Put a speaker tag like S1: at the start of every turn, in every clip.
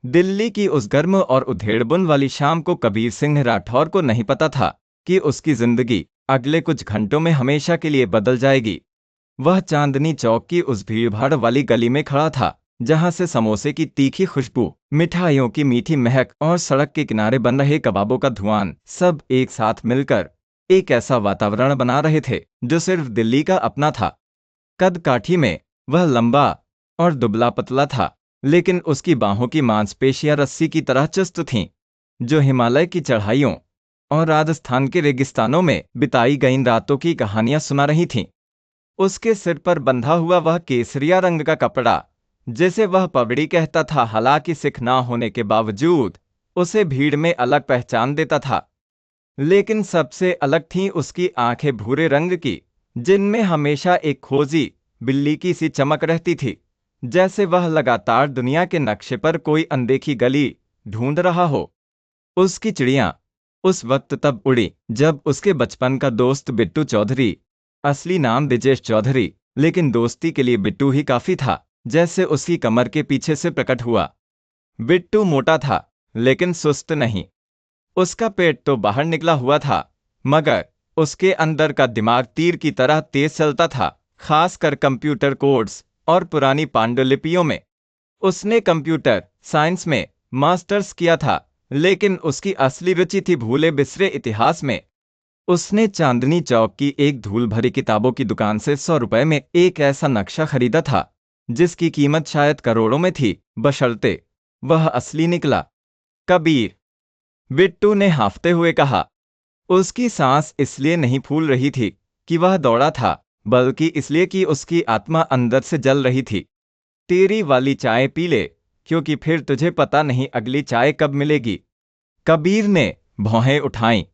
S1: दिल्ली की उस गर्म और उधेड़बुन वाली शाम को कबीर सिंह राठौर को नहीं पता था कि उसकी जिंदगी अगले कुछ घंटों में हमेशा के लिए बदल जाएगी। वह चांदनी चौक की उस भीड़भाड़ वाली गली में खड़ा था, जहां से समोसे की तीखी खुशबू, मिठाइयों की मीठी महक और सड़क के किनारे बन रहे कबाबों का धुआं सब एक साथ मिलकर एक ऐसा वातावरण बना रहे थे जो सिर्फ दिल्ली का अपना था। कद काठी में वह लंबा और दुबला पतला था, लेकिन उसकी बाहों की मांसपेशियां रस्सी की तरह चुस्त थीं, जो हिमालय की चढ़ाइयों और राजस्थान के रेगिस्तानों में बिताई गई रातों की कहानियां सुना रही थीं। उसके सिर पर बंधा हुआ वह केसरिया रंग का कपड़ा, जिसे वह पगड़ी कहता था, हालांकि सिख ना होने के बावजूद उसे भीड़ में अलग पहचान देता था। लेकिन सबसे अलग थीं उसकी आंखें भूरे रंग की, जिनमें हमेशा एक खोजी बिल्ली की सी चमक रहती थी, जैसे वह लगातार दुनिया के नक्शे पर कोई अनदेखी गली ढूंढ रहा हो। उसकी चिड़ियां उस वक्त तब उड़ी जब उसके बचपन का दोस्त बिट्टू चौधरी, असली नाम ब्रिजेश चौधरी, लेकिन दोस्ती के लिए बिट्टू ही काफी था, जैसे उसकी कमर के पीछे से प्रकट हुआ। बिट्टू मोटा था, लेकिन सुस्त नहीं। उसका पेट तो बाहर निकला हुआ था, मगर उसके अंदर का दिमाग तीर की तरह तेज चलता था, खासकर कंप्यूटर कोड्स और पुरानी पांडुलिपियों में। उसने कंप्यूटर साइंस में मास्टर्स किया था, लेकिन उसकी असली रुचि थी भूले बिसरे इतिहास में। उसने चांदनी चौक की एक धूल भरी किताबों की दुकान से 100 रुपए में एक ऐसा नक्शा खरीदा था, जिसकी कीमत शायद करोड़ों में थी, बशर्ते वह असली निकला। कबीर, बिट्टू ने हांफते हुए कहा। उसकी सांस इसलिए नहीं फूल रही थी कि वह दौड़ा था, बल्कि इसलिए कि उसकी आत्मा अंदर से जल रही थी। तेरी वाली चाय पी ले, क्योंकि फिर तुझे पता नहीं अगली चाय कब मिलेगी। कबीर ने भौहें उठाईं।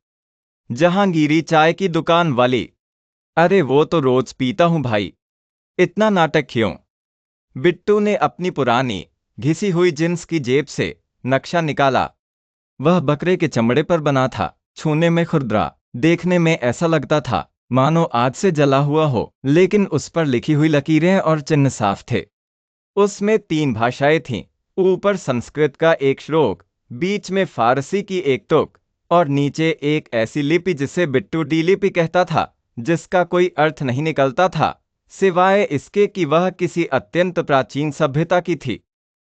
S1: जहांगीरी चाय की दुकान वाली? अरे वो तो रोज पीता हूं भाई, इतना नाटक क्यों? बिट्टू ने अपनी पुरानी घिसी हुई जींस की जेब से नक्शा निकाला। वह बकरे के चमड़े पर बना था, छूने में खुरदरा, देखने में ऐसा लगता था मानो आज से जला हुआ हो, लेकिन उस पर लिखी हुई लकीरें और चिन्ह साफ थे। उसमें 3 भाषाएं थीं, ऊपर संस्कृत का एक श्लोक, बीच में फारसी की एक तुक और नीचे एक ऐसी लिपि जिसे बिट्टू डी लिपि कहता था, जिसका कोई अर्थ नहीं निकलता था, सिवाय इसके कि वह किसी अत्यंत प्राचीन सभ्यता की थी।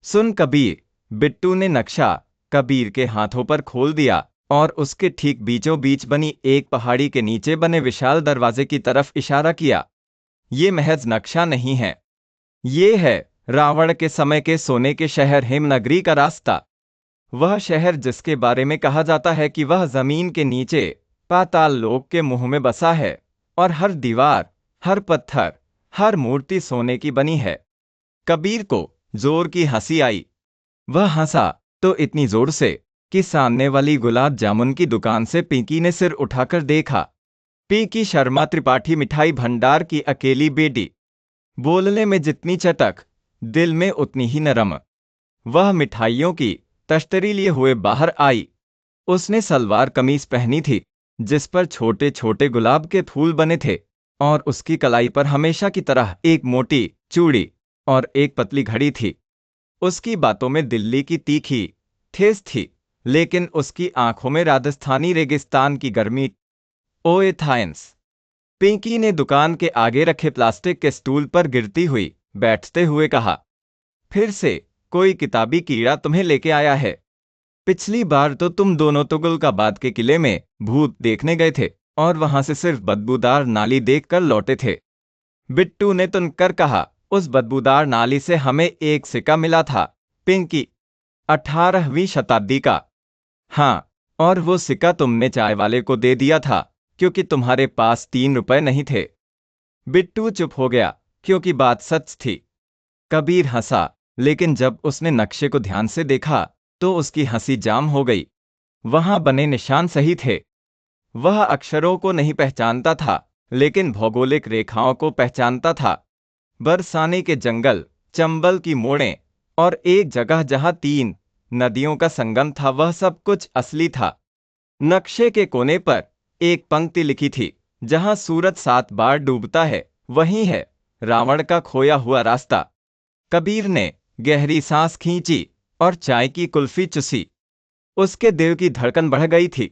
S1: सुन कबीर, बिट्टू ने नक्शा कबीर के हाथों पर खोल दिया और उसके ठीक बीचों बीच बनी एक पहाड़ी के नीचे बने विशाल दरवाजे की तरफ इशारा किया। ये महज नक्शा नहीं है, ये है रावण के समय के सोने के शहर हेमनगरी का रास्ता। वह शहर जिसके बारे में कहा जाता है कि वह जमीन के नीचे पाताल लोक के मुंह में बसा है और हर दीवार, हर पत्थर, हर मूर्ति सोने की बनी है। कबीर को जोर की हंसी आई। वह हंसा तो इतनी जोर से कि सामने वाली गुलाब जामुन की दुकान से पिंकी ने सिर उठाकर देखा। पिंकी शर्मा त्रिपाठी मिठाई भंडार की अकेली बेटी, बोलने में जितनी चटक, दिल में उतनी ही नरम। वह मिठाइयों की तश्तरी लिए हुए बाहर आई। उसने सलवार कमीज पहनी थी, जिस पर छोटे छोटे गुलाब के फूल बने थे, और उसकी कलाई पर हमेशा की तरह एक मोटी चूड़ी और एक पतली घड़ी थी। उसकी बातों में दिल्ली की तीखी ठेस थी, लेकिन उसकी आंखों में राजस्थानी रेगिस्तान की गर्मी। ओए थायंस, पिंकी ने दुकान के आगे रखे प्लास्टिक के स्टूल पर गिरती हुई बैठते हुए कहा। फिर से कोई किताबी कीड़ा तुम्हें लेके आया है? पिछली बार तो तुम दोनों तुगलकाबाद के किले में भूत देखने गए थे और वहां से सिर्फ बदबूदार नाली देखकर लौटे थे। बिट्टू ने तुनकर कहा। उस बदबूदार नाली से हमें एक सिक्का मिला था, पिंकी, 18वीं शताब्दी का। हाँ, और वो सिक्का तुमने चाय वाले को दे दिया था, क्योंकि तुम्हारे पास 3 रुपए नहीं थे। बिट्टू चुप हो गया, क्योंकि बात सच थी। कबीर हंसा, लेकिन जब उसने नक्शे को ध्यान से देखा तो उसकी हंसी जाम हो गई। वहां बने निशान सही थे। वह अक्षरों को नहीं पहचानता था, लेकिन भौगोलिक रेखाओं को पहचानता था। बरसाने के जंगल, चंबल की मोड़ें और एक जगह जहां 3 नदियों का संगम था, वह सब कुछ असली था। नक्शे के कोने पर एक पंक्ति लिखी थी, जहां सूरज 7 बार डूबता है, वही है रावण का खोया हुआ रास्ता। कबीर ने गहरी सांस खींची, और चाय की कुल्फी चुसी। उसके दिल की धड़कन बढ़ गई थी।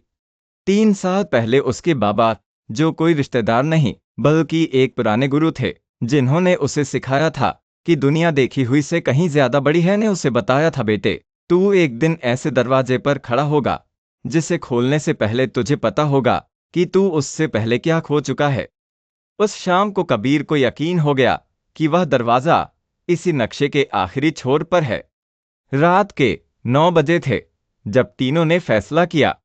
S1: 3 साल पहले उसके बाबा, जो कोई रिश्तेदार नहीं बल्कि एक पुराने गुरु थे, जिन्होंने उसे सिखाया था कि दुनिया देखी हुई से कहीं ज्यादा बड़ी है, ने उसे बताया था, बेटे, तू एक दिन ऐसे दरवाजे पर खड़ा होगा जिसे खोलने से पहले तुझे पता होगा कि तू उससे पहले क्या खो चुका है। उस शाम को कबीर को यकीन हो गया कि वह दरवाजा इसी नक्शे के आखिरी छोर पर है। रात के 9 बजे थे जब तीनों ने फैसला किया।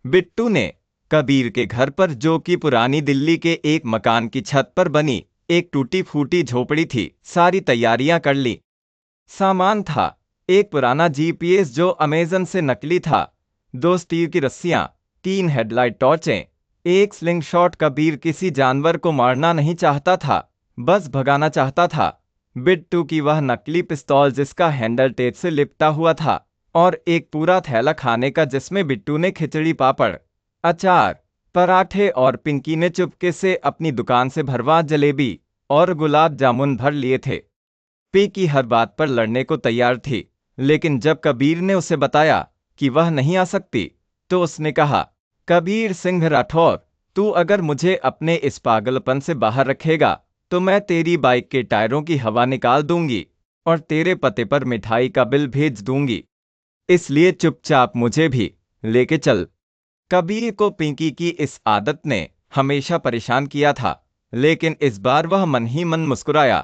S1: बिट्टू ने कबीर के घर पर, जो कि पुरानी दिल्ली के एक मकान की छत पर बनी एक टूटी फूटी झोपड़ी थी, सारी तैयारियां कर ली। सामान था एक पुराना जीपीएस जो अमेजन से नकली था, 2 स्टील की रस्सियां, 3 हेडलाइट टॉर्चें, एक स्लिंग शॉट। कबीर किसी जानवर को मारना नहीं चाहता था, बस भगाना चाहता था। बिट्टू की वह नकली पिस्तौल जिसका हैंडल टेप से लिपटा हुआ था, और एक पूरा थैला खाने का जिसमें बिट्टू ने खिचड़ी, पापड़, अचार, पराठे और पिंकी ने चुपके से अपनी दुकान से भरवा जलेबी और गुलाब जामुन भर लिए थे। पिंकी हर बात पर लड़ने को तैयार थी, लेकिन जब कबीर ने उसे बताया कि वह नहीं आ सकती, तो उसने कहा, कबीर सिंह राठौर, तू अगर मुझे अपने इस पागलपन से बाहर रखेगा तो मैं तेरी बाइक के टायरों की हवा निकाल दूंगी और तेरे पते पर मिठाई का बिल भेज दूंगी। इसलिए चुपचाप मुझे भी लेके चल। कबीर को पिंकी की इस आदत ने हमेशा परेशान किया था, लेकिन इस बार वह मन ही मन मुस्कुराया।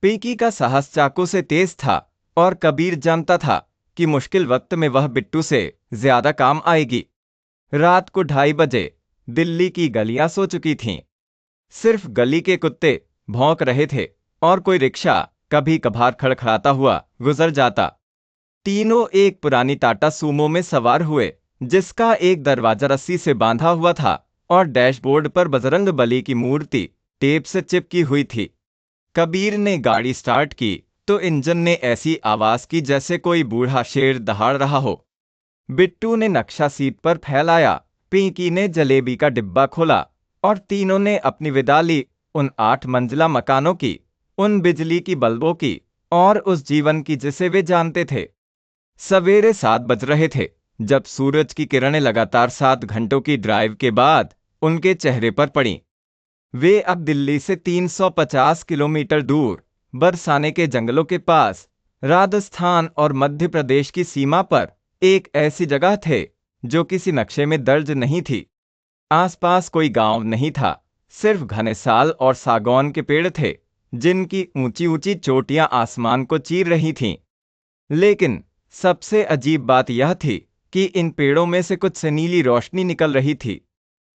S1: पिंकी का साहस चाकू से तेज था और कबीर जानता था कि मुश्किल वक्त में वह बिट्टू से ज्यादा काम आएगी। रात को 2:30 बजे दिल्ली की गलियां सो चुकी थीं। सिर्फ गली के कुत्ते भौंक रहे थे और कोई रिक्शा कभी कभार खड़खड़ाता हुआ गुजर जाता। तीनों एक पुरानी टाटा सूमो में सवार हुए, जिसका एक दरवाजा रस्सी से बांधा हुआ था और डैशबोर्ड पर बजरंग बली की मूर्ति टेप से चिपकी हुई थी। कबीर ने गाड़ी स्टार्ट की तो इंजन ने ऐसी आवाज की जैसे कोई बूढ़ा शेर दहाड़ रहा हो। बिट्टू ने नक्शा सीट पर फैलाया, पिंकी ने जलेबी का डिब्बा खोला और तीनों ने अपनी विदा ली, उन 8 मंजिला मकानों की, उन बिजली की बल्बों की और उस जीवन की जिसे वे जानते थे। सवेरे 7 बज रहे थे जब सूरज की किरणें लगातार 7 घंटों की ड्राइव के बाद उनके चेहरे पर पड़ीं। वे अब दिल्ली से 350 किलोमीटर दूर बरसाने के जंगलों के पास, राजस्थान और मध्य प्रदेश की सीमा पर एक ऐसी जगह थे जो किसी नक्शे में दर्ज नहीं थी। आसपास कोई गांव नहीं था, सिर्फ घने साल और सागौन के पेड़ थे जिनकी ऊंची ऊंची चोटियां आसमान को चीर रही थीं। लेकिन सबसे अजीब बात यह थी कि इन पेड़ों में से कुछ से नीली रोशनी निकल रही थी,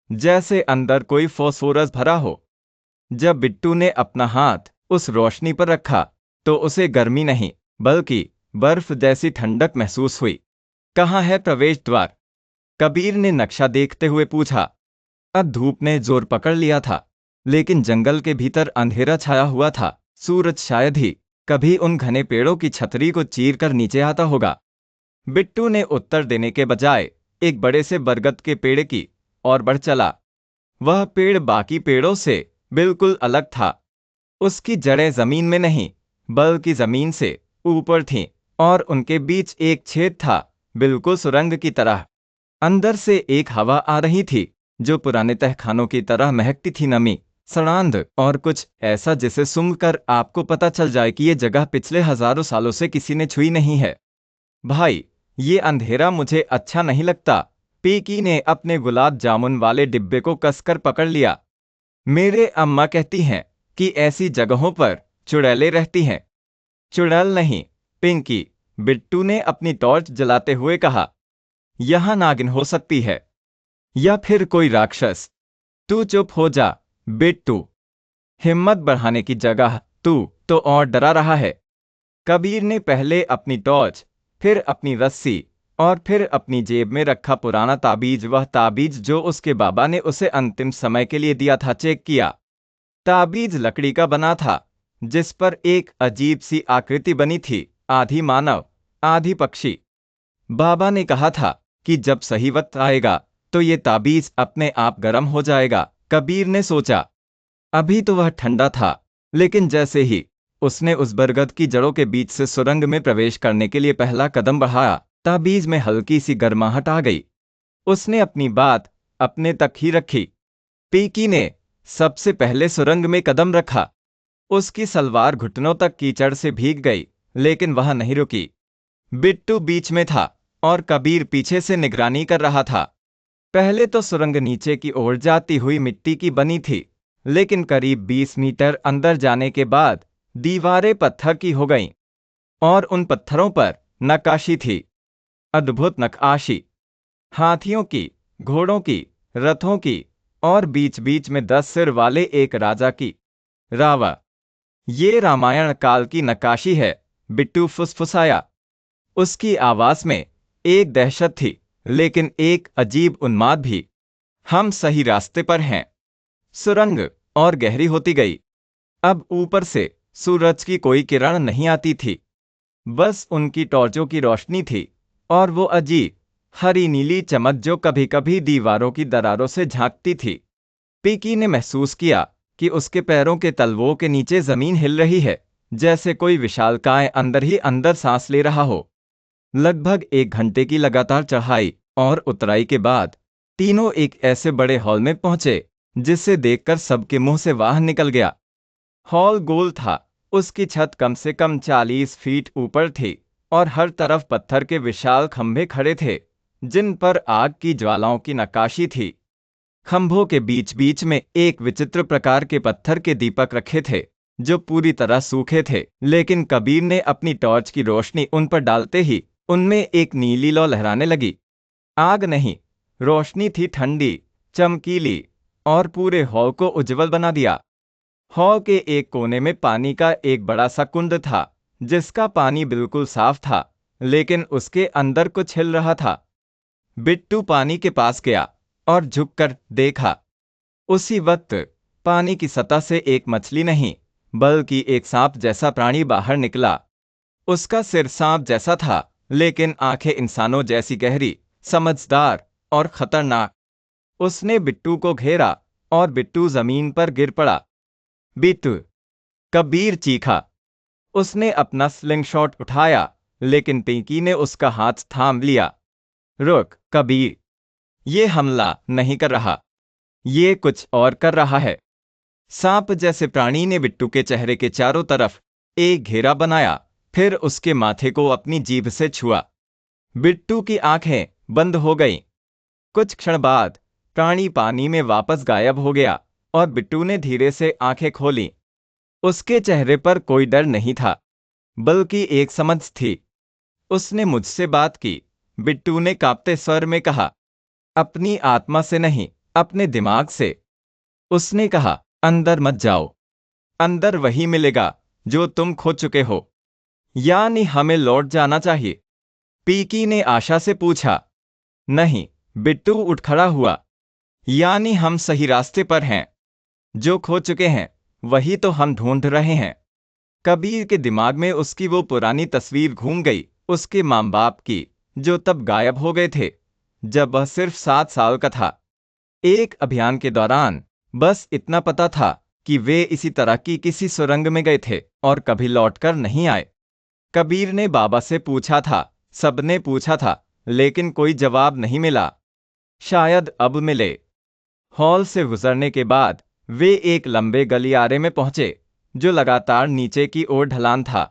S1: जैसे अंदर कोई फास्फोरस भरा हो। जब बिट्टू ने अपना हाथ उस रोशनी पर रखा तो उसे गर्मी नहीं बल्कि बर्फ जैसी ठंडक महसूस हुई। कहाँ है प्रवेश द्वार? कबीर ने नक्शा देखते हुए पूछा। अब धूप ने जोर पकड़ लिया था, लेकिन जंगल के भीतर अंधेरा छाया हुआ था। सूरज शायद ही कभी उन घने पेड़ों की छतरी को चीर कर नीचे आता होगा। बिट्टू ने उत्तर देने के बजाय एक बड़े से बरगद के पेड़ की ओर बढ़ चला। वह पेड़ बाकी पेड़ों से बिल्कुल अलग था। उसकी जड़ें जमीन में नहीं बल्कि जमीन से ऊपर थीं और उनके बीच एक छेद था, बिल्कुल सुरंग की तरह। अंदर से एक हवा आ रही थी जो पुराने तहखानों की तरह महकती थी, नमी, सड़ांध और कुछ ऐसा जिसे सूंघकर आपको पता चल जाए कि ये जगह पिछले हजारों सालों से किसी ने छुई नहीं है। भाई, ये अंधेरा मुझे अच्छा नहीं लगता। पिंकी ने अपने गुलाब जामुन वाले डिब्बे को कसकर पकड़ लिया। मेरे अम्मा कहती हैं कि ऐसी जगहों पर चुड़ैलें रहती हैं। चुड़ैल नहीं, पिंकी, बिट्टू ने अपनी टॉर्च जलाते हुए कहा। यहां नागिन हो सकती है या फिर कोई राक्षस। तू चुप हो जा बिट्टू, हिम्मत बढ़ाने की जगह तू तो और डरा रहा है। कबीर ने पहले अपनी टॉर्च, फिर अपनी रस्सी और फिर अपनी जेब में रखा पुराना ताबीज, वह ताबीज जो उसके बाबा ने उसे अंतिम समय के लिए दिया था, चेक किया। ताबीज लकड़ी का बना था जिस पर एक अजीब सी आकृति बनी थी, आधी मानव आधी पक्षी। बाबा ने कहा था कि जब सही वक्त आएगा तो ये ताबीज अपने आप गर्म हो जाएगा। कबीर ने सोचा। अभी तो वह ठंडा था, लेकिन जैसे ही उसने उस बरगद की जड़ों के बीच से सुरंग में प्रवेश करने के लिए पहला कदम बढ़ाया, ताबीज में हल्की सी गर्माहट आ गई। उसने अपनी बात अपने तक ही रखी। पीकी ने सबसे पहले सुरंग में कदम रखा। उसकी सलवार घुटनों तक कीचड़ से भीग गई, लेकिन वह नहीं रुकी। बिट्टू बीच में था और कबीर पीछे से निगरानी कर रहा था। पहले तो सुरंग नीचे की ओर जाती हुई मिट्टी की बनी थी, लेकिन करीब 20 मीटर अंदर जाने के बाद दीवारें पत्थर की हो गईं और उन पत्थरों पर नक्काशी थी। अद्भुत नक्काशी, हाथियों की, घोड़ों की, रथों की और बीच बीच में 10 सिर वाले एक राजा की। रावा, ये रामायण काल की नक्काशी है, बिट्टू फुसफुसाया। उसकी आवाज में एक दहशत थी, लेकिन एक अजीब उन्माद भी। हम सही रास्ते पर हैं। सुरंग और गहरी होती गई। अब ऊपर से सूरज की कोई किरण नहीं आती थी, बस उनकी टॉर्चों की रोशनी थी और वो अजीब हरी नीली चमक जो कभी कभी दीवारों की दरारों से झांकती थी। पीकी ने महसूस किया कि उसके पैरों के तलवों के नीचे जमीन हिल रही है, जैसे कोई विशालकाय अंदर ही अंदर सांस ले रहा हो। लगभग 1 घंटे की लगातार चढ़ाई और उतराई के बाद तीनों एक ऐसे बड़े हॉल में पहुंचे जिसे देखकर सबके मुंह से वाह निकल गया। हॉल गोल था, उसकी छत कम से कम 40 फीट ऊपर थी और हर तरफ पत्थर के विशाल खंभे खड़े थे जिन पर आग की ज्वालाओं की नक्काशी थी। खंभों के बीच बीच में एक विचित्र प्रकार के पत्थर के दीपक रखे थे जो पूरी तरह सूखे थे, लेकिन कबीर ने अपनी टॉर्च की रोशनी उन पर डालते ही उनमें एक नीली लौ लहराने लगी। आग नहीं, रोशनी थी, ठंडी, चमकीली और पूरे हॉल को उज्जवल बना दिया। हॉल के एक कोने में पानी का एक बड़ा सा कुंड था जिसका पानी बिल्कुल साफ था, लेकिन उसके अंदर कुछ हिल रहा था। बिट्टू पानी के पास गया और झुककर देखा। उसी वक्त पानी की सतह से एक मछली नहीं बल्कि एक सांप जैसा प्राणी बाहर निकला। उसका सिर सांप जैसा था, लेकिन आंखें इंसानों जैसी गहरी, समझदार और खतरनाक। उसने बिट्टू को घेरा और बिट्टू जमीन पर गिर पड़ा। बिट्टू, कबीर चीखा। उसने अपना स्लिंगशॉट उठाया, लेकिन पिंकी ने उसका हाथ थाम लिया। रुक कबीर, ये हमला नहीं कर रहा, ये कुछ और कर रहा है। सांप जैसे प्राणी ने बिट्टू के चेहरे के चारों तरफ एक घेरा बनाया, फिर उसके माथे को अपनी जीभ से छुआ। बिट्टू की आंखें बंद हो गईं। कुछ क्षण बाद प्राणी पानी में वापस गायब हो गया और बिट्टू ने धीरे से आंखें खोलीं। उसके चेहरे पर कोई डर नहीं था, बल्कि एक समझ थी। उसने मुझसे बात की, बिट्टू ने कांपते स्वर में कहा। अपनी आत्मा से नहीं, अपने दिमाग से। उसने कहा, अंदर मत जाओ, अंदर वही मिलेगा जो तुम खो चुके हो। यानी हमें लौट जाना चाहिए? पीकी ने आशा से पूछा। नहीं, बिट्टू उठ खड़ा हुआ। यानी हम सही रास्ते पर हैं। जो खो चुके हैं वही तो हम ढूंढ रहे हैं। कबीर के दिमाग में उसकी वो पुरानी तस्वीर घूम गई, उसके माँ बाप की, जो तब गायब हो गए थे जब वह सिर्फ 7 साल का था। एक अभियान के दौरान बस इतना पता था कि वे इसी तरह की किसी सुरंग में गए थे और कभी लौटकर नहीं आए। कबीर ने बाबा से पूछा था, सबने पूछा था, लेकिन कोई जवाब नहीं मिला। शायद अब मिले। हॉल से गुजरने के बाद वे एक लंबे गलियारे में पहुंचे जो लगातार नीचे की ओर ढलान था।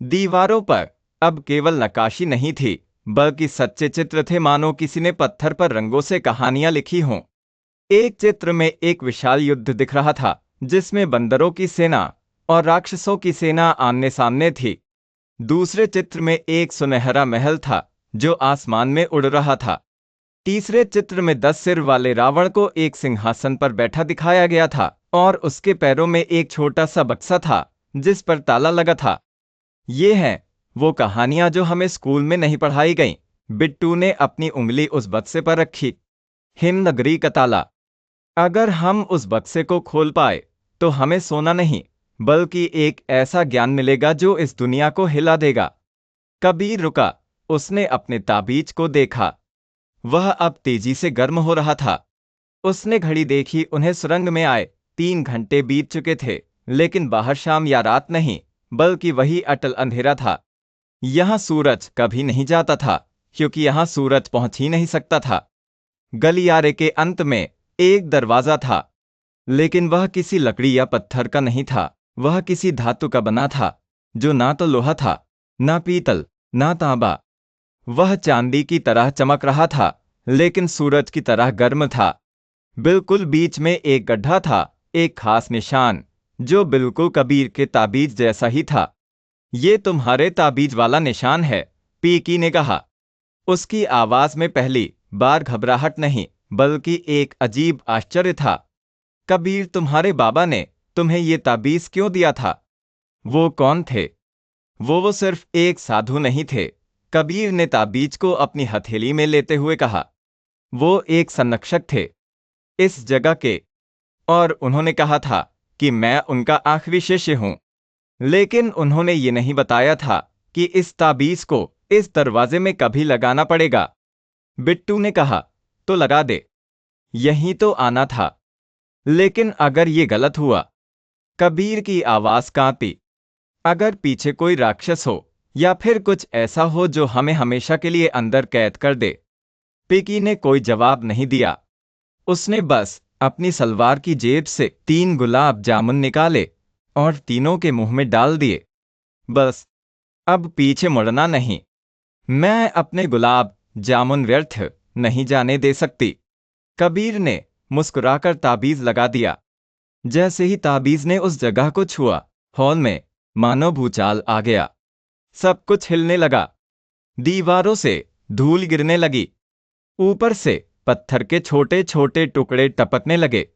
S1: दीवारों पर अब केवल नक्काशी नहीं थी, बल्कि सच्चे चित्र थे, मानो किसी ने पत्थर पर रंगों से कहानियां लिखी हों। एक चित्र में एक विशाल युद्ध दिख रहा था जिसमें बंदरों की सेना और राक्षसों की सेना आमने सामने थी। दूसरे चित्र में एक सुनहरा महल था जो आसमान में उड़ रहा था। तीसरे चित्र में 10 सिर वाले रावण को एक सिंहासन पर बैठा दिखाया गया था और उसके पैरों में एक छोटा सा बक्सा था जिस पर ताला लगा था। ये हैं वो कहानियां जो हमें स्कूल में नहीं पढ़ाई गईं। बिट्टू ने अपनी उंगली उस बक्से पर रखी। हिमनगरी का ताला। अगर हम उस बक्से को खोल पाए तो हमें सोना नहीं बल्कि एक ऐसा ज्ञान मिलेगा जो इस दुनिया को हिला देगा। कबीर रुका। उसने अपने ताबीज को देखा। वह अब तेजी से गर्म हो रहा था। उसने घड़ी देखी, उन्हें सुरंग में आए 3 घंटे बीत चुके थे, लेकिन बाहर शाम या रात नहीं, बल्कि वही अटल अंधेरा था। यहाँ सूरज कभी नहीं जाता था, क्योंकि यहाँ सूरज पहुंच ही नहीं सकता था। गलियारे के अंत में एक दरवाजा था, लेकिन वह किसी लकड़ी या पत्थर का नहीं था। वह किसी धातु का बना था, जो ना तो लोहा था, ना पीतल, ना तांबा। वह चांदी की तरह चमक रहा था, लेकिन सूरज की तरह गर्म था। बिल्कुल बीच में एक गड्ढा था, एक खास निशान, जो बिल्कुल कबीर के ताबीज जैसा ही था। ये तुम्हारे ताबीज वाला निशान है, पीकी ने कहा। उसकी आवाज में पहली बार घबराहट नहीं, बल्कि एक अजीब आश्चर्य था। कबीर, तुम्हारे बाबा ने तुम्हें ये ताबीज क्यों दिया था? वो कौन थे? वो सिर्फ एक साधु नहीं थे, कबीर ने ताबीज को अपनी हथेली में लेते हुए कहा। वो एक संरक्षक थे इस जगह के, और उन्होंने कहा था कि मैं उनका आखिरी शिष्य हूं। लेकिन उन्होंने ये नहीं बताया था कि इस ताबीज को इस दरवाजे में कभी लगाना पड़ेगा। बिट्टू ने कहा, तो लगा दे, यहीं तो आना था। लेकिन अगर ये गलत हुआ? कबीर की आवाज कांपी। अगर पीछे कोई राक्षस हो, या फिर कुछ ऐसा हो जो हमें हमेशा के लिए अंदर कैद कर दे? पिकी ने कोई जवाब नहीं दिया। उसने बस अपनी सलवार की जेब से 3 गुलाब जामुन निकाले और तीनों के मुंह में डाल दिए। बस, अब पीछे मुड़ना नहीं। मैं अपने गुलाब जामुन व्यर्थ नहीं जाने दे सकती। कबीर ने मुस्कुराकर ताबीज लगा दिया। जैसे ही ताबीज ने उस जगह को छुआ, हॉल में मानो भूचाल आ गया। सब कुछ हिलने लगा। दीवारों से धूल गिरने लगी। ऊपर से पत्थर के छोटे छोटे टुकड़े टपकने लगे।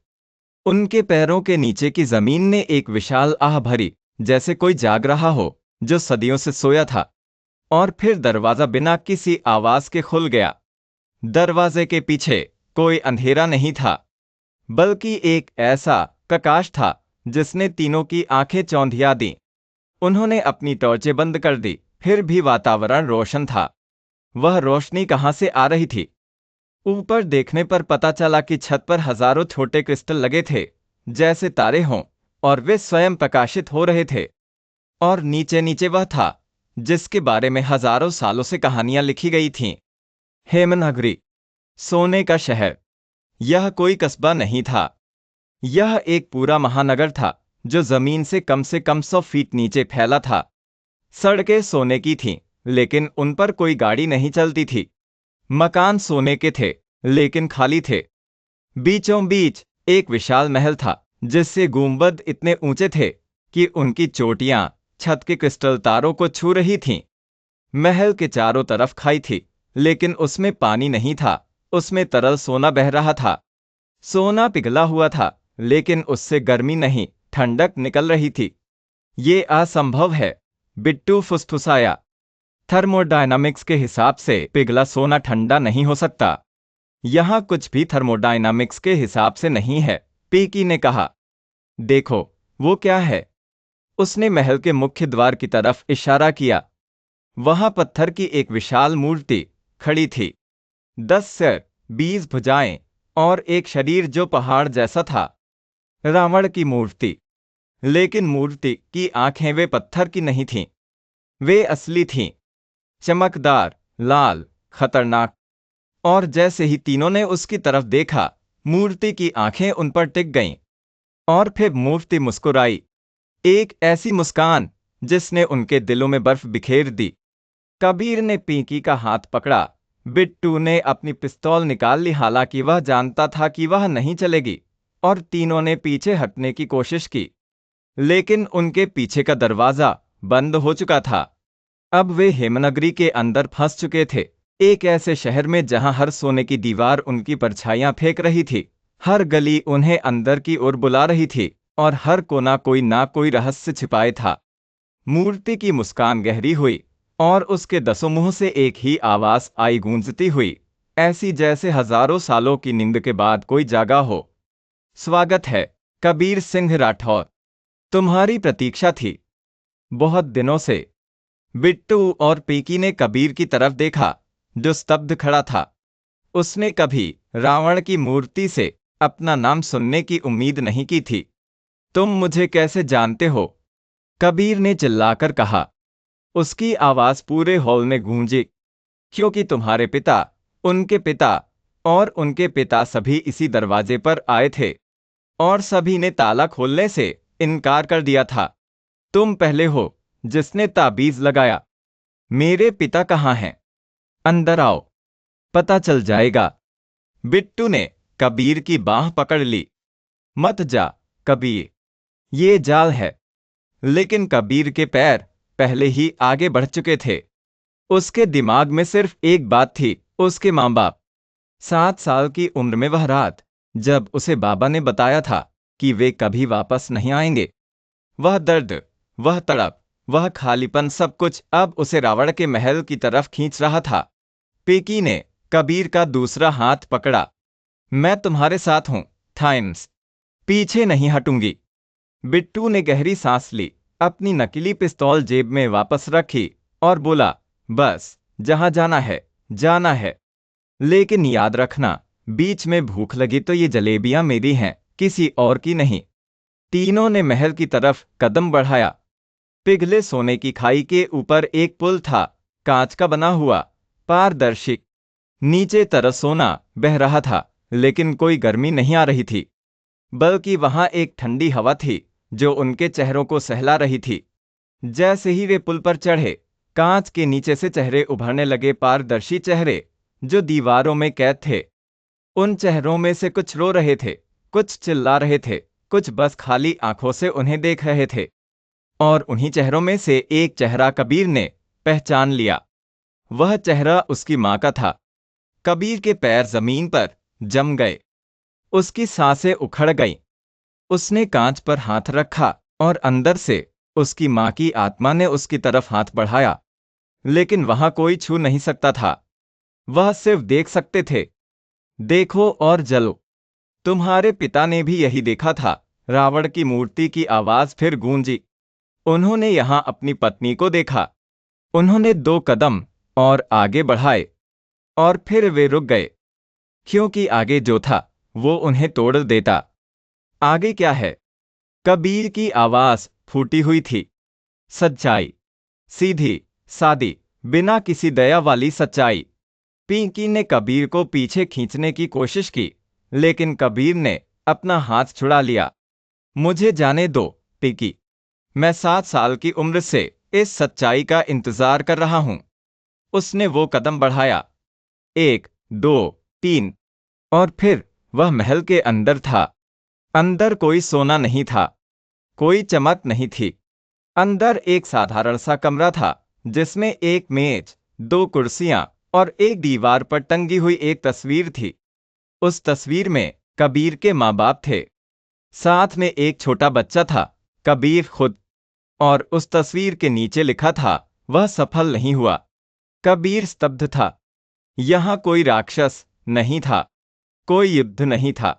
S1: उनके पैरों के नीचे की जमीन ने एक विशाल आह भरी, जैसे कोई जाग रहा हो जो सदियों से सोया था। और फिर दरवाजा बिना किसी आवाज के खुल गया। दरवाजे के पीछे कोई अंधेरा नहीं था, बल्कि एक ऐसा प्रकाश था जिसने तीनों की आंखें चौंधिया दी। उन्होंने अपनी टॉर्चें बंद कर दी, फिर भी वातावरण रोशन था। वह रोशनी कहां से आ रही थी? ऊपर देखने पर पता चला कि छत पर हजारों छोटे क्रिस्टल लगे थे, जैसे तारे हों, और वे स्वयं प्रकाशित हो रहे थे। और नीचे नीचे वह था जिसके बारे में हजारों सालों से कहानियां लिखी गई थीं। हेमनगरी, सोने का शहर। यह कोई कस्बा नहीं था। यह एक पूरा महानगर था, जो जमीन से कम 100 फीट नीचे फैला था। सड़कें सोने की थीं, लेकिन उन पर कोई गाड़ी नहीं चलती थी। मकान सोने के थे, लेकिन खाली थे। बीचों बीच एक विशाल महल था, जिससे गुंबद इतने ऊंचे थे कि उनकी चोटियां छत के क्रिस्टल तारों को छू रही थीं। महल के चारों तरफ खाई थी, लेकिन उसमें पानी नहीं था, उसमें तरल सोना बह रहा था। सोना पिघला हुआ था, लेकिन उससे गर्मी नहीं, ठंडक निकल रही थी। ये असंभव है, बिट्टू फुसफुसाया। थर्मोडायनामिक्स के हिसाब से पिघला सोना ठंडा नहीं हो सकता। यहाँ कुछ भी थर्मोडायनामिक्स के हिसाब से नहीं है, पीकी ने कहा। देखो, वो क्या है? उसने महल के मुख्य द्वार की तरफ इशारा किया। वहां पत्थर की एक विशाल मूर्ति खड़ी थी। 10 सिर, 20 भुजाएं और एक शरीर जो पहाड़ जैसा था। रावण की मूर्ति। लेकिन मूर्ति की आंखें वे पत्थर की नहीं थीं, वे असली थीं, चमकदार, लाल, खतरनाक। और जैसे ही तीनों ने उसकी तरफ देखा, मूर्ति की आंखें उन पर टिक गईं। और फिर मूर्ति मुस्कुराई, एक ऐसी मुस्कान जिसने उनके दिलों में बर्फ बिखेर दी। कबीर ने पिंकी का हाथ पकड़ा। बिट्टू ने अपनी पिस्तौल निकाल ली, हालांकि वह जानता था कि वह नहीं चलेगी, और तीनों ने पीछे हटने की कोशिश की, लेकिन उनके पीछे का दरवाजा बंद हो चुका था। अब वे हेमनगरी के अंदर फंस चुके थे, एक ऐसे शहर में जहां हर सोने की दीवार उनकी परछाइयां फेंक रही थी, हर गली उन्हें अंदर की ओर बुला रही थी, और हर कोना कोई ना कोई रहस्य छिपाए था। मूर्ति की मुस्कान गहरी हुई, और उसके 10 मुंह से एक ही आवाज आई गूंजती हुई, ऐसी जैसे हजारों सालों की नींद के बाद कोई जागा हो। स्वागत है, कबीर सिंह राठौर। तुम्हारी प्रतीक्षा थी, बहुत दिनों से। बिट्टू और पीकी ने कबीर की तरफ देखा, जो स्तब्ध खड़ा था। उसने कभी रावण की मूर्ति से अपना नाम सुनने की उम्मीद नहीं की थी। तुम मुझे कैसे जानते हो? कबीर ने चिल्लाकर कहा। उसकी आवाज पूरे हॉल में गूंजी, क्योंकि तुम्हारे पिता, उनके पिता और उनके पिता सभी इसी दरवाजे पर आए थे और सभी ने ताला खोलने से इनकार कर दिया था। तुम पहले हो जिसने ताबीज लगाया। मेरे पिता कहाँ हैं? अंदर आओ, पता चल जाएगा। बिट्टू ने कबीर की बांह पकड़ ली। मत जा कबीर, ये जाल है। लेकिन कबीर के पैर पहले ही आगे बढ़ चुके थे। उसके दिमाग में सिर्फ एक बात थी, उसके माँ बाप। 7 साल की उम्र में वह रात, जब उसे बाबा ने बताया था कि वे कभी वापस नहीं आएंगे, वह दर्द, वह तड़प, वह खालीपन, सब कुछ अब उसे रावण के महल की तरफ खींच रहा था। पेकी ने कबीर का दूसरा हाथ पकड़ा। मैं तुम्हारे साथ हूं, थाइम्स। पीछे नहीं हटूंगी। बिट्टू ने गहरी सांस ली, अपनी नकली पिस्तौल जेब में वापस रखी और बोला, बस जहां जाना है, जाना है। लेकिन याद रखना, बीच में भूख लगी तो ये जलेबियां मेरी हैं, किसी और की नहीं। तीनों ने महल की तरफ कदम बढ़ाया। पिघले सोने की खाई के ऊपर एक पुल था, कांच का बना हुआ, पारदर्शी। नीचे तरफ सोना बह रहा था, लेकिन कोई गर्मी नहीं आ रही थी, बल्कि वहां एक ठंडी हवा थी जो उनके चेहरों को सहला रही थी। जैसे ही वे पुल पर चढ़े, कांच के नीचे से चेहरे उभरने लगे, पारदर्शी चेहरे जो दीवारों में कैद थे। उन चेहरों में से कुछ रो रहे थे, कुछ चिल्ला रहे थे, कुछ बस खाली आंखों से उन्हें देख रहे थे। और उन्हीं चेहरों में से एक चेहरा कबीर ने पहचान लिया। वह चेहरा उसकी मां का था। कबीर के पैर जमीन पर जम गए, उसकी सांसें उखड़ गईं। उसने कांच पर हाथ रखा और अंदर से उसकी मां की आत्मा ने उसकी तरफ हाथ बढ़ाया, लेकिन वहां कोई छू नहीं सकता था। वह सिर्फ देख सकते थे। देखो और जलो। तुम्हारे पिता ने भी यही देखा था। रावण की मूर्ति की आवाज फिर गूंजी। उन्होंने यहां अपनी पत्नी को देखा। उन्होंने 2 कदम और आगे बढ़ाए और फिर वे रुक गए, क्योंकि आगे जो था वो उन्हें तोड़ देता। आगे क्या है? कबीर की आवाज फूटी हुई थी। सच्चाई, सीधी सादी, बिना किसी दया वाली सच्चाई। पिंकी ने कबीर को पीछे खींचने की कोशिश की, लेकिन कबीर ने अपना हाथ छुड़ा लिया। मुझे जाने दो पिंकी, मैं 7 साल की उम्र से इस सच्चाई का इंतजार कर रहा हूं। उसने वो कदम बढ़ाया, 1, 2, 3, और फिर वह महल के अंदर था। अंदर कोई सोना नहीं था, कोई चमक नहीं थी। अंदर एक साधारण सा कमरा था, जिसमें एक मेज, 2 कुर्सियां और एक दीवार पर टंगी हुई एक तस्वीर थी। उस तस्वीर में कबीर के माँ बाप थे, साथ में एक छोटा बच्चा था, कबीर खुद। और उस तस्वीर के नीचे लिखा था, वह सफल नहीं हुआ। कबीर स्तब्ध था। यहां कोई राक्षस नहीं था, कोई युद्ध नहीं था,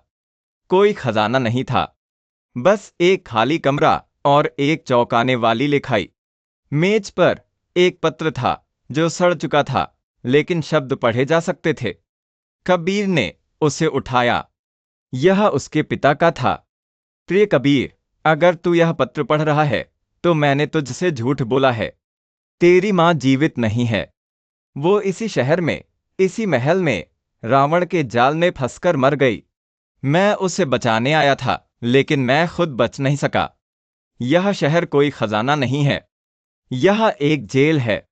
S1: कोई खजाना नहीं था, बस एक खाली कमरा और एक चौंकाने वाली लिखाई। मेज पर एक पत्र था जो सड़ चुका था, लेकिन शब्द पढ़े जा सकते थे। कबीर ने उसे उठाया। यह उसके पिता का था। प्रिय कबीर, अगर तू यह पत्र पढ़ रहा है तो मैंने तुझसे झूठ बोला है। तेरी मां जीवित नहीं है। वो इसी शहर में, इसी महल में रावण के जाल में फंसकर मर गई। मैं उसे बचाने आया था, लेकिन मैं खुद बच नहीं सका। यह शहर कोई खजाना नहीं है, यह एक जेल है।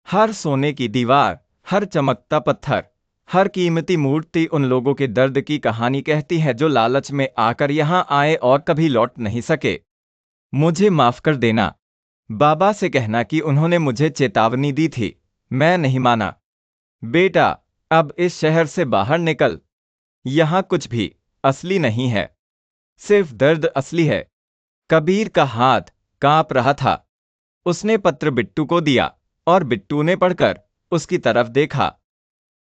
S1: हर सोने की दीवार, हर चमकता पत्थर, हर कीमती मूर्ति उन लोगों के दर्द की कहानी कहती है जो लालच में आकर यहां आए और कभी लौट नहीं सके। मुझे माफ कर देना। बाबा से कहना कि उन्होंने मुझे चेतावनी दी थी, मैं नहीं माना। बेटा, अब इस शहर से बाहर निकल। यहां कुछ भी असली नहीं है, सिर्फ दर्द असली है। कबीर का हाथ कांप रहा था। उसने पत्र बिट्टू को दिया और बिट्टू ने पढ़कर उसकी तरफ देखा।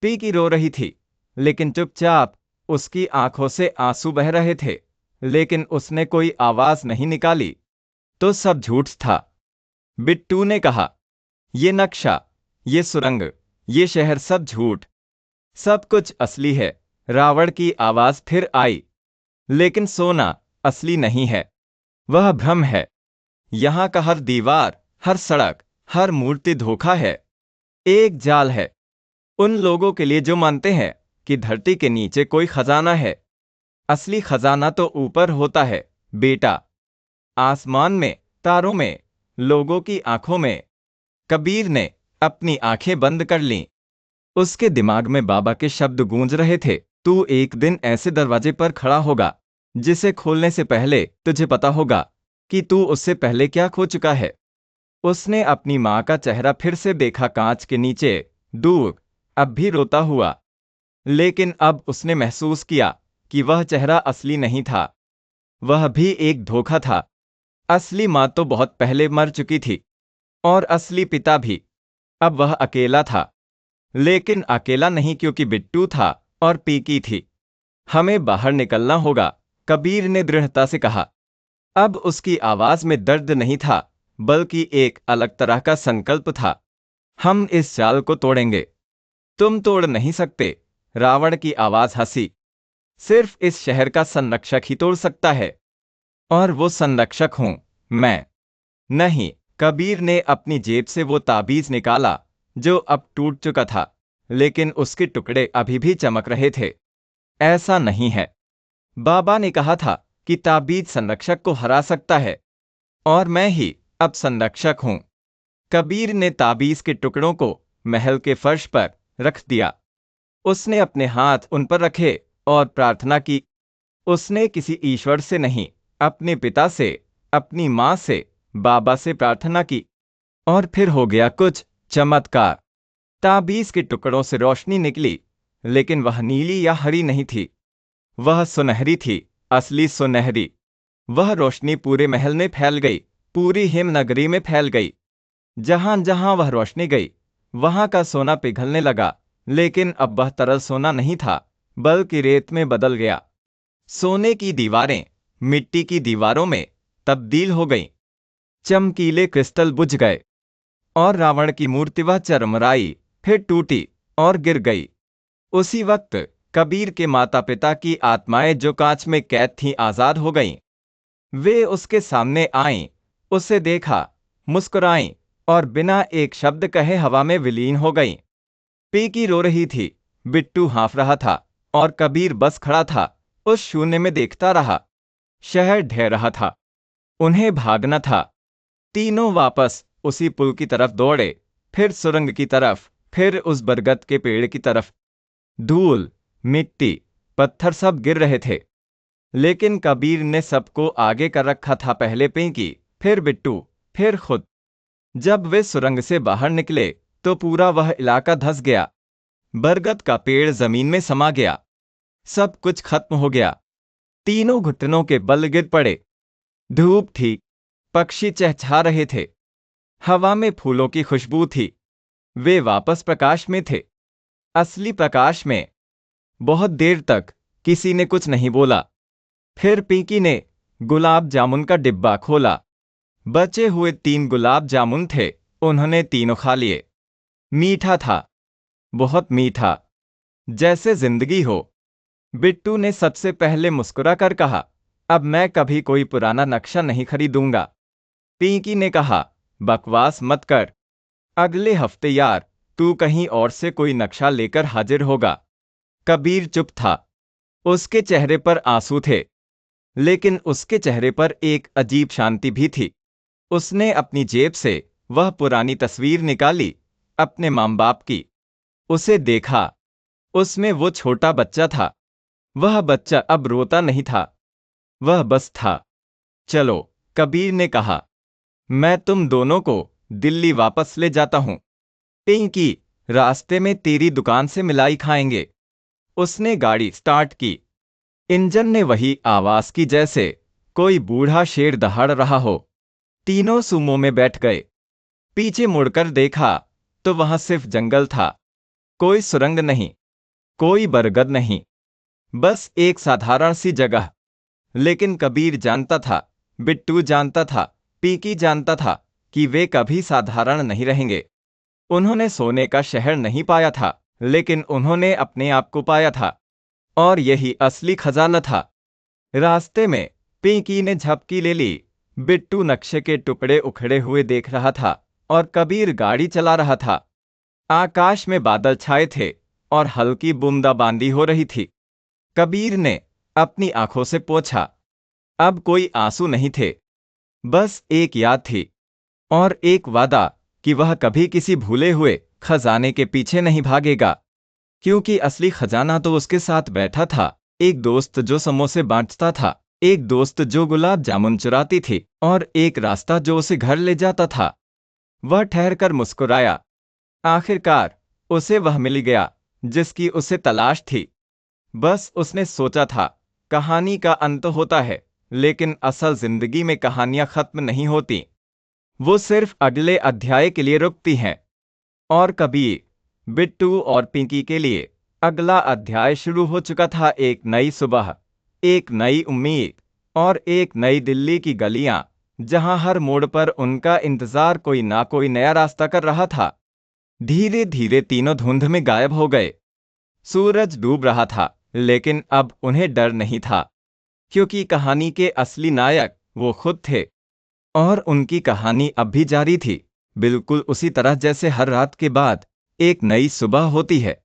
S1: पीकी रो रही थी, लेकिन चुपचाप। उसकी आंखों से आंसू बह रहे थे, लेकिन उसने कोई आवाज नहीं निकाली। तो सब झूठ था। बिट्टू ने कहा, ये नक्शा, ये सुरंग, ये शहर, सब झूठ। सब कुछ असली है। रावण की आवाज फिर आई, लेकिन सोना असली नहीं है, वह भ्रम है। यहाँ का हर दीवार, हर सड़क, हर मूर्ति धोखा है, एक जाल है। उन लोगों के लिए जो मानते हैं कि धरती के नीचे कोई खजाना है। असली खजाना तो ऊपर होता है बेटा, आसमान में, तारों में, लोगों की आंखों में। कबीर ने अपनी आंखें बंद कर लीं। उसके दिमाग में बाबा के शब्द गूंज रहे थे, तू एक दिन ऐसे दरवाजे पर खड़ा होगा जिसे खोलने से पहले तुझे पता होगा कि तू उससे पहले क्या खो चुका है। उसने अपनी माँ का चेहरा फिर से देखा, कांच के नीचे, दूर, अब भी रोता हुआ। लेकिन अब उसने महसूस किया कि वह चेहरा असली नहीं था, वह भी एक धोखा था। असली माँ तो बहुत पहले मर चुकी थी, और असली पिता भी। अब वह अकेला था, लेकिन अकेला नहीं क्योंकि बिट्टू था और पीकी थी। हमें बाहर निकलना होगा, कबीर ने दृढ़ता से कहा। अब उसकी आवाज में दर्द नहीं था, बल्कि एक अलग तरह का संकल्प था। हम इस जाल को तोड़ेंगे। तुम तोड़ नहीं सकते, रावण की आवाज हंसी। सिर्फ इस शहर का संरक्षक ही तोड़ सकता है, और वो संरक्षक हूं मैं। नहीं, कबीर ने अपनी जेब से वो ताबीज निकाला जो अब टूट चुका था, लेकिन उसके टुकड़े अभी भी चमक रहे थे। ऐसा नहीं है, बाबा ने कहा था कि ताबीज संरक्षक को हरा सकता है, और मैं ही अब संरक्षक हूं। कबीर ने ताबीज के टुकड़ों को महल के फर्श पर रख दिया। उसने अपने हाथ उन पर रखे और प्रार्थना की। उसने किसी ईश्वर से नहीं, अपने पिता से, अपनी माँ से, बाबा से प्रार्थना की। और फिर हो गया कुछ चमत्कार। ताबीज के टुकड़ों से रोशनी निकली, लेकिन वह नीली या हरी नहीं थी, वह सुनहरी थी, असली सुनहरी। वह रोशनी पूरे महल में फैल गई, पूरी हिमनगरी में फैल गई। जहां जहां वह रोशनी गई, वहां का सोना पिघलने लगा, लेकिन अब वह तरल सोना नहीं था, बल्कि रेत में बदल गया। सोने की दीवारें मिट्टी की दीवारों में तब्दील हो गईं। चमकीले क्रिस्टल बुझ गए, और रावण की मूर्ति वह चरमराई, फिर टूटी और गिर गई। उसी वक्त कबीर के माता पिता की आत्माएं जो कांच में कैद थीं, आजाद हो गईं। वे उसके सामने आईं, उसे देखा, मुस्कुराईं, और बिना एक शब्द कहे हवा में विलीन हो गईं। पीकी रो रही थी, बिट्टू हाँफ रहा था, और कबीर बस खड़ा था, उस शून्य में देखता रहा। शहर ढह रहा था, उन्हें भागना था। तीनों वापस उसी पुल की तरफ दौड़े, फिर सुरंग की तरफ, फिर उस बरगद के पेड़ की तरफ। धूल, मिट्टी, पत्थर सब गिर रहे थे, लेकिन कबीर ने सबको आगे कर रखा था। पहले पिंकी, फिर बिट्टू, फिर खुद। जब वे सुरंग से बाहर निकले तो पूरा वह इलाका धंस गया। बरगद का पेड़ जमीन में समा गया, सब कुछ खत्म हो गया। तीनों घुटनों के बल गिर पड़े। धूप थी, पक्षी चहचहा रहे थे, हवा में फूलों की खुशबू थी। वे वापस प्रकाश में थे, असली प्रकाश में। बहुत देर तक किसी ने कुछ नहीं बोला। फिर पिंकी ने गुलाब जामुन का डिब्बा खोला। बचे हुए 3 गुलाब जामुन थे, उन्होंने तीनों खा लिए। मीठा था, बहुत मीठा, जैसे जिंदगी हो। बिट्टू ने सबसे पहले मुस्कुरा कर कहा, अब मैं कभी कोई पुराना नक्शा नहीं खरीदूंगा। पिंकी ने कहा, बकवास मत कर, अगले हफ्ते यार तू कहीं और से कोई नक्शा लेकर हाजिर होगा। कबीर चुप था, उसके चेहरे पर आंसू थे, लेकिन उसके चेहरे पर एक अजीब शांति भी थी। उसने अपनी जेब से वह पुरानी तस्वीर निकाली, अपने माँ बाप की। उसे देखा, उसमें वो छोटा बच्चा था। वह बच्चा अब रोता नहीं था, वह बस था। चलो, कबीर ने कहा, मैं तुम दोनों को दिल्ली वापस ले जाता हूं। पिंकी, रास्ते में तेरी दुकान से मिलाई खाएंगे। उसने गाड़ी स्टार्ट की। इंजन ने वही आवाज की जैसे कोई बूढ़ा शेर दहाड़ रहा हो। तीनों सुमो में बैठ गए। पीछे मुड़कर देखा तो वहां सिर्फ जंगल था, कोई सुरंग नहीं, कोई बरगद नहीं, बस एक साधारण सी जगह। लेकिन कबीर जानता था, बिट्टू जानता था, पीकी जानता था कि वे कभी साधारण नहीं रहेंगे। उन्होंने सोने का शहर नहीं पाया था, लेकिन उन्होंने अपने आप को पाया था, और यही असली खजाना था। रास्ते में पिंकी ने झपकी ले ली, बिट्टू नक्शे के टुकड़े उखड़े हुए देख रहा था और कबीर गाड़ी चला रहा था। आकाश में बादल छाए थे और हल्की बूंदाबांदी हो रही थी। कबीर ने अपनी आंखों से पोंछा। अब कोई आंसू नहीं थे, बस एक याद थी और एक वादा कि वह कभी किसी भूले हुए खजाने के पीछे नहीं भागेगा, क्योंकि असली खजाना तो उसके साथ बैठा था। एक दोस्त जो समोसे बांटता था, एक दोस्त जो गुलाब जामुन चुराती थी और एक रास्ता जो उसे घर ले जाता था। वह ठहरकर मुस्कुराया। आखिरकार उसे वह मिल गया जिसकी उसे तलाश थी। बस उसने सोचा था, कहानी का अंत होता है, लेकिन असल जिंदगी में कहानियां खत्म नहीं होती, वो सिर्फ अगले अध्याय के लिए रुकती हैं। और कबीर, बिट्टू और पिंकी के लिए अगला अध्याय शुरू हो चुका था। एक नई सुबह, एक नई उम्मीद और एक नई दिल्ली की गलियां, जहां हर मोड़ पर उनका इंतजार कोई ना कोई नया रास्ता कर रहा था। धीरे धीरे तीनों धुंध में गायब हो गए। सूरज डूब रहा था, लेकिन अब उन्हें डर नहीं था, क्योंकि कहानी के असली नायक वो खुद थे और उनकी कहानी अब भी जारी थी, बिल्कुल उसी तरह जैसे हर रात के बाद एक नई सुबह होती है।